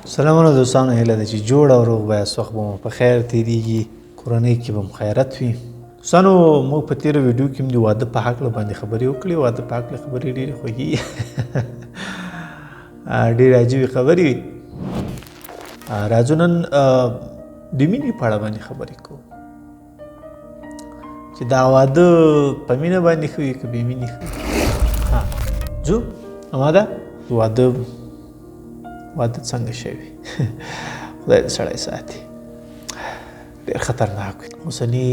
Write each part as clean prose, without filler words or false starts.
سلامونه دوستانو، هیله ده چې جوړ او روغ به یاست. وخت به مو په خیر تېرېږي، کورنۍ کې به مو خیرت وي. دوستانو، موږ په تېره ویډیو کې هم د واده په هکله باندې خبرې وکړې. واده په هکله خبرې ډېرې خوږې ډېرې عجیبې خبرې وي. راځو نن د مینې په اړه باندې خبرې کوو چې دا واده په مینه باندې ښه وي که بې مینې ښه وي. ځو اماده واده څنګه شوي خدای دې سړی ساتي. ډېر خطرناک وي. اوسني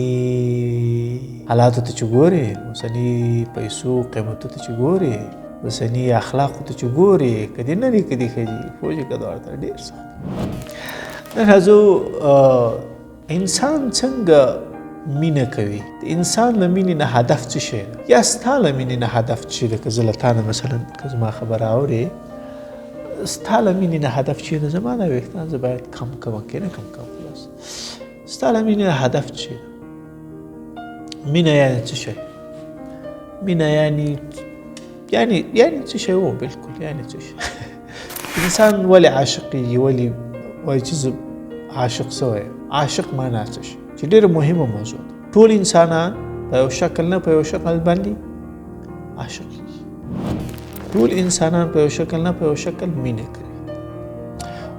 حالاتو ته چې ګورې، اوسني پیسو قیمتو ته چې ګورې، اوسني اخلاقو ته چې ګورې، که دې نري که دې ښځې پوه شې که دواړه ته ډېر سخت. نن راځو انسان څنګه مینه کوي. د انسان له مینې نه هدف څه شی ده، یا ستا له مینې نه هدف څه شی ده. که زه له تا نه مثلا که زما خبره اورې، ستا له مینې نه هدف چې ده، زما دا ویښتان زه باید کم کوم که نه کم کوم. خلاص ستا له مینې نه هدف څه ده. مینه یعنې څه شی؟ مینه یعنې څه شی و؟ بلکل یعنې څه شی. انسان ولې عاشقېږي، ولې وایي چې زه عاشق سوی یم؟ عاشق معنا څه شی چې ډېره مهمه موضوع ده. ټول انسانان په یو شکل نه په یو شکل باندې عاشق کېږي. ټول انسانان په یو شکل نه په یو شکل مینه کوي.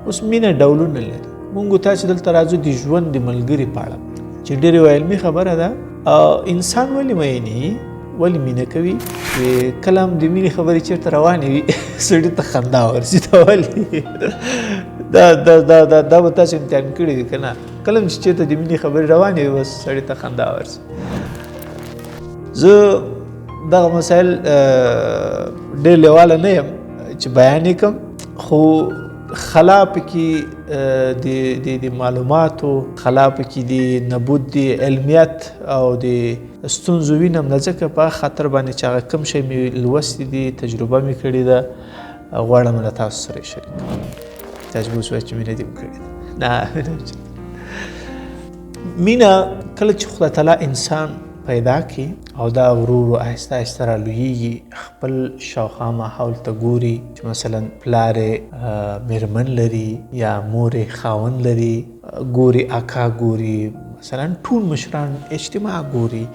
اوس مینه ډولونه لري. مونږ تاسې دلته راځو د ژوند د ملګري په اړه چې ډېرې علمي خبره ده. انسان ولې مینې ولې مینه کوي؟ چې کله هم د مینې خبرې چېرته روانې وي سړي ته خندا ورځي. دا ولې دا به تاسو امتحان کړي دي که نه؟ کله هم چې چېرته د مینې خبرې روانې وي بس سړي ته خندا ورځي. زه دغه مسایل ډېر لیواله نه یم چې بیان یې کړم، خو خلا پکې د معلوماتو، خلا پکې د نبود د علمیت او د ستونزو وینم، نه ځکه په خاطر باندې چې هغه کوم شی مې لوستی دي، تجربه مې کړې ده، غواړم له تاسو سره یې شریک کړم. تاسو به اوس وایئ چې مینه دې م کړې ده. نه، مینه کله چې خدای تعالی انسان پیدا کی او دا ورو ورو آهسته آهسته را لویږي، خپل شاوخوا ماحول ته ګوري چې مثلا پلار میرمن لري یا مور خاوند لري، ګوري اکا ګوري، مثلا ټول مشران اجتماع ګوري.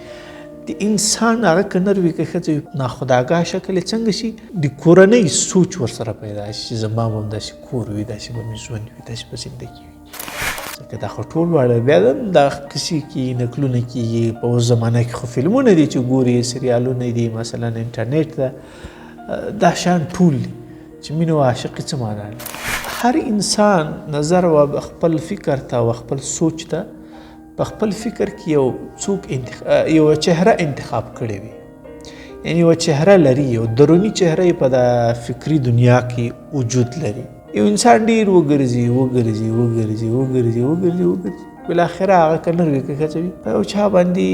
د انسان هغه که نر وي که ښځه وي، ناخودآګاه شکل یې څنګه شي، د کورنۍ سوچ ورسره پیدا شي چې زما به هم داسې کور وي، داسې به مې ژوند وي، داسې به زندګي وي. ځکه دا خو ټول واړه بیا دا کیسې کېږي، نکلونه کېږي. په اوس زمانه کې خو فلمونه دي چې ګوري، سریالونه دي، مثلا انټرنیټ ده، دا شیان ټول دي چې مینه او عاشقي څه معنا لري. هر انسان نظر و خپل فکر ته و خپل سوچ ته په خپل فکر کې یو چهره انتخاب کړې وي، یعنی یو چهره لري، یو دروني چهره یې په د فکري دنیا کې وجود لري. یو انسان ډېر وګرځي، بالاخره هغه که نر وي که ښځه وي، په یو چا باندې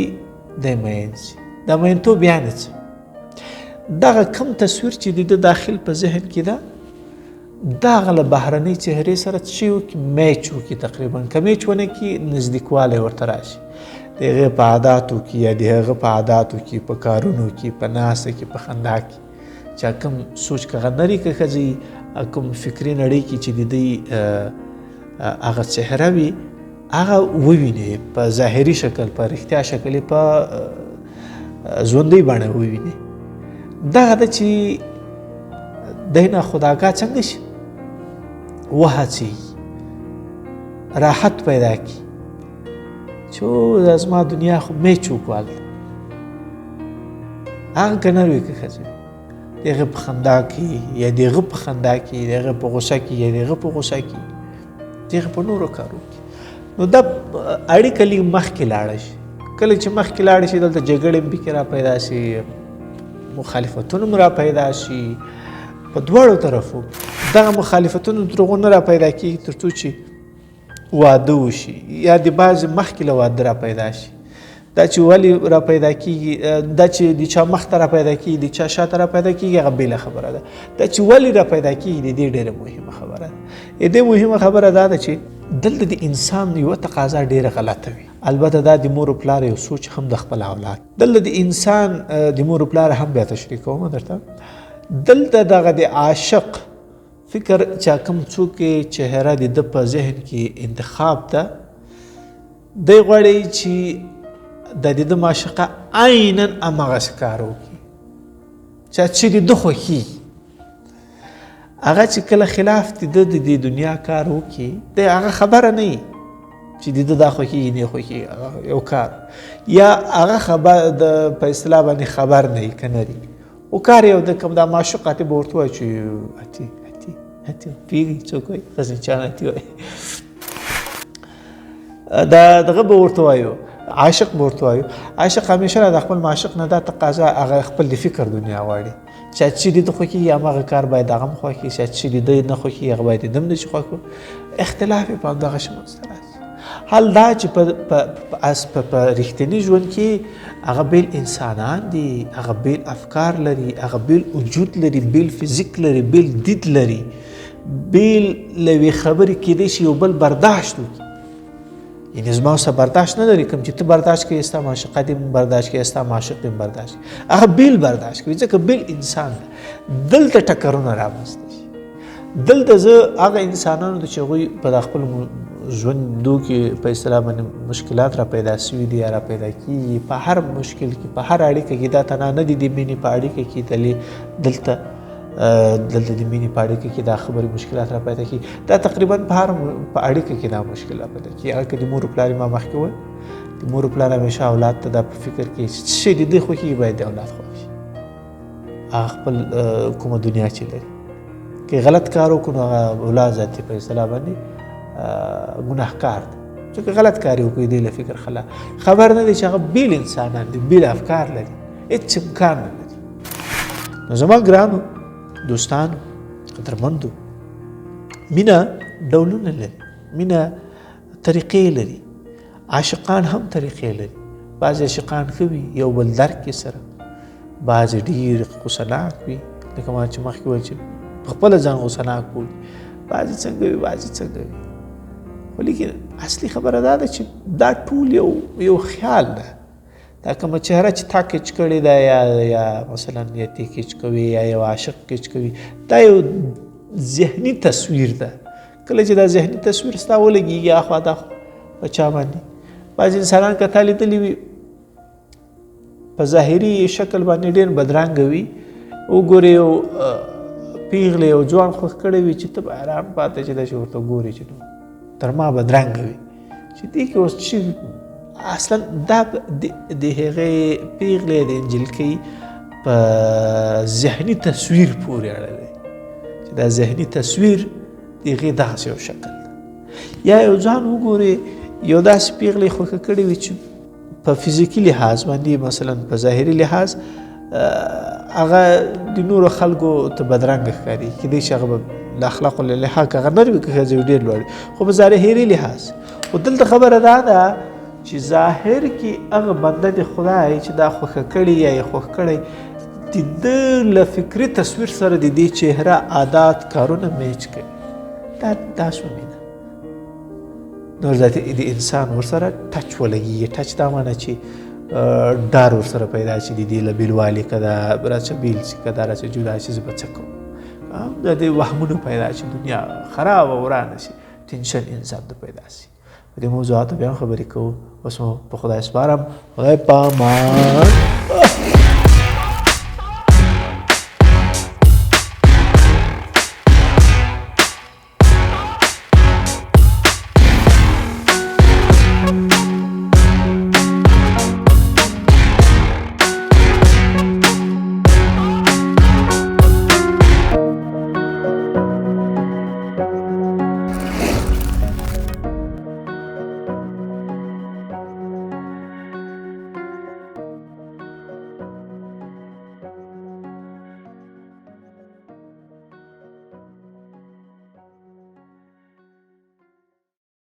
دی مین شي. دا مینتوب یعنې څه؟ دغه کم تصویر چې د ده داخل په ذهن کې ده، دغه له بهرنۍ چهرې سره څه شی وکړي؟ میچ وکړي. تقریبا که میچ ونه کړي، نزدیکوالی ورته راشي. د هغې په عاداتو کې یا د هغه په عاداتو کې، په کارونو کې، په ناسته کې، په خندا کې، چې کوم سوچ که هغه نري که ښځه کوم فکري نړۍ کې چې د دوی هغه چهره وي، هغه وویني په ظاهري شکل، په رښتیا شکل یې په ژوندۍ بڼه وویني. دغه ده چې دی ناخودآګاه څنګه شي، وهڅېږي، راحت پیدا کړي چې زما دنیا خو میچ وکړل. هغه که نر وي که ښځه وي، د هغې په خندا کې یا د هغه په خندا کې، د هغې په غوسه کې یا د هغه په غوسه کې، د هغې په نورو کارو کې. نو دا اړیکه لږ مخکې لاړه شي. کله چې مخکې لاړه شي، دلته جګړې هم پکې را پیدا شي، مخالفتونه هم را پیدا شي. په دواړو طرفو دغه مخالفتونه تر هغو نه را پیدا کېږي تر څو چې واده وشي، یا د بعضې مخکې له واده را پیدا شي. دا چې ولې را پیدا کېږي، دا چې د چا مخ ته را پیدا کېږي، د چا شاته را پیدا کېږي، هغه بېله خبره ده. دا چې ولې را پیدا کېږي، د دې ډېره مهمه خبره ده. د دې مهمه خبره دا ده چې دلته د انسان یوه تقاضا ډېره غلطه وي. البته دا د مور و پلار یو سوچ هم د خپل اولاد. دلته د انسان د مور و پلار هم بیا تشریح کوم درته. دلته دغه د عاشق فکر چا کوم څوک چهره د ده په ذهن کې انتخاب ده دی غواړي چې د د معشوقه عینا همغسې کار وکړي چې د ده خوښي هغه چې کله خلاف د ده د دې دنیا کار وکړي دی هغه خبره نه وي چې د ده دا خوښي نه خوښي یو کار یا هغه خبر په اصطلاح باندې خبر نه وي که نه وي او کار یو د کوم دا معشوق اتې به ورته وایي چې اتې پوهېږي څوک وایي غزنچیان اتې وایي دغه به ورته وایو عاشق به ورته وایو عاشق همیشه د خپل معشوق نه دا تقاضا هغه خپل د فکر دنیا غواړي چې چې د ده خوښي همغه کار باید هغه هم خوښي چې د ده نه خوښي هغه باید د ده هم نه چې خوښ اختلاف یې په همدغه منځته راځي حال دا چې په رښتیني ژوند کې هغه بیل انسانان دي هغه بیل افکار لري هغه بیل وجود لري بیل فزیک لري بیل دید لري بیل له یوې خبرې کیدی شي یو بل برداشت وکړي یعنې زما اوسه برداشت نه لري کوم چې ته برداشت کوې ستا معشوقه دې هم برداشت کوي ستا معشوق دې هم برداشت کوي هغه بیل برداشت کوي ځکه بیل انسان ده دلته ټکرونه رامنځته شي دلته زه هغه انسانانو ته چې هغوی په خپل ژوندو کې په اصطلاح باندې مشکلات را پیدا سوي دي یا را پیدا کېږي په هر مشکل کې په هر اړیکه کې دا تنها نه دي د مینې په اړیکه کې دلته د مینې په اړیکه کې دا خبرې مشکلات را پیدا کېږي دا تقریبا په هر په اړیکه کې دا مشکل را پیدا کېږي هغه که د مور پلار ما مخکې وویل د مور پلار همیشه اولاد ته دا په فکر کې چې څه شی د دې خوښي باید د اولاد خوښ شي هغه خپل کومه دنیا چې لري که غلط کار وکړو نو هغه اولاد ذاتي په اصطلاح باندې ګناهکار دی ځکه غلط کار یې وکړي دی له فکر خلا خبر نه دی چې هغه بیل انسانان دي بیل افکار لري هېڅ امکان نه لري نو زما ګرانو دوستانو قدرمندو مینه ډولونه لري مینه طریقې لري عاشقان هم طریقې لري بعضې عاشقان ښه وي یو بل درک کې سره بعضې ډېر غوسهناک وي لکه ما چې مخکې وویل چې په خپله ځان غوسهناک بولي بعضې څنګه وي بعضې څنګه وي خو لیکن اصلي خبره دا ده چې دا ټول یو خیال ده دا کومه چهره چې تا کچ کړې ده یا مثلا یا تی کچ کوي یا یو عاشق کچ کوي دا یو ذهني تصویر ده کله چې دا ذهني تصویر ستا ولګېږي اخوا داخوا په چا باندې بعضې انسانان که تا لیدلي وي په ظاهري شکل باندې ډېر بدرنګه وي وګورې یو پیغله یو ځوان خوښ کړی وي چې ته به حیران پاتې چې داسې ورته ګورې چې نو تر ما بدرنګه وي چې دې کې اوس چې اصلا دا د هغې پیغلې د نجلکۍ په ذهني تصویر پورې اړه لري چې دا ذهني تصویر د هغې دغسې یو شکل ده یا یو ځان وګورې یو داسې پیغلې خوښه کړې وي چې په فزیکي لحاظ باندې مثلا په ظاهري لحاظ هغه د نورو خلکو ته بدرنګه ښکاري کیدای شي هغه به له اخلاقو له لحاظ هغه نر وي که ښځې ډېر لوړ خو په ظاهري لحاظ خو دلته خبره دا ده چې ظاهر کې هغه بنده د خدای چې دا خوښه کړي یا یې خوښ کړی د ده له فکري تصویر سره د دې چهره عادات کارونه میچ کوي دا شوه مینه نور ذاتي د انسان ورسره ټچ ولګېږي ټچ دا معنی چې ډار ورسره پیدا شي د دې له بېلوالي که دا راڅه بېل شي که دا راڅه جدا شي زه به څه کوم د دې وهمونه پیدا شي دنیا خرابه ورانه شي ټینشن انسان ته پیدا شي په دې موضوعاتو بیا هم خبرې کوو اوس مو په خدای سپارم خدای پامان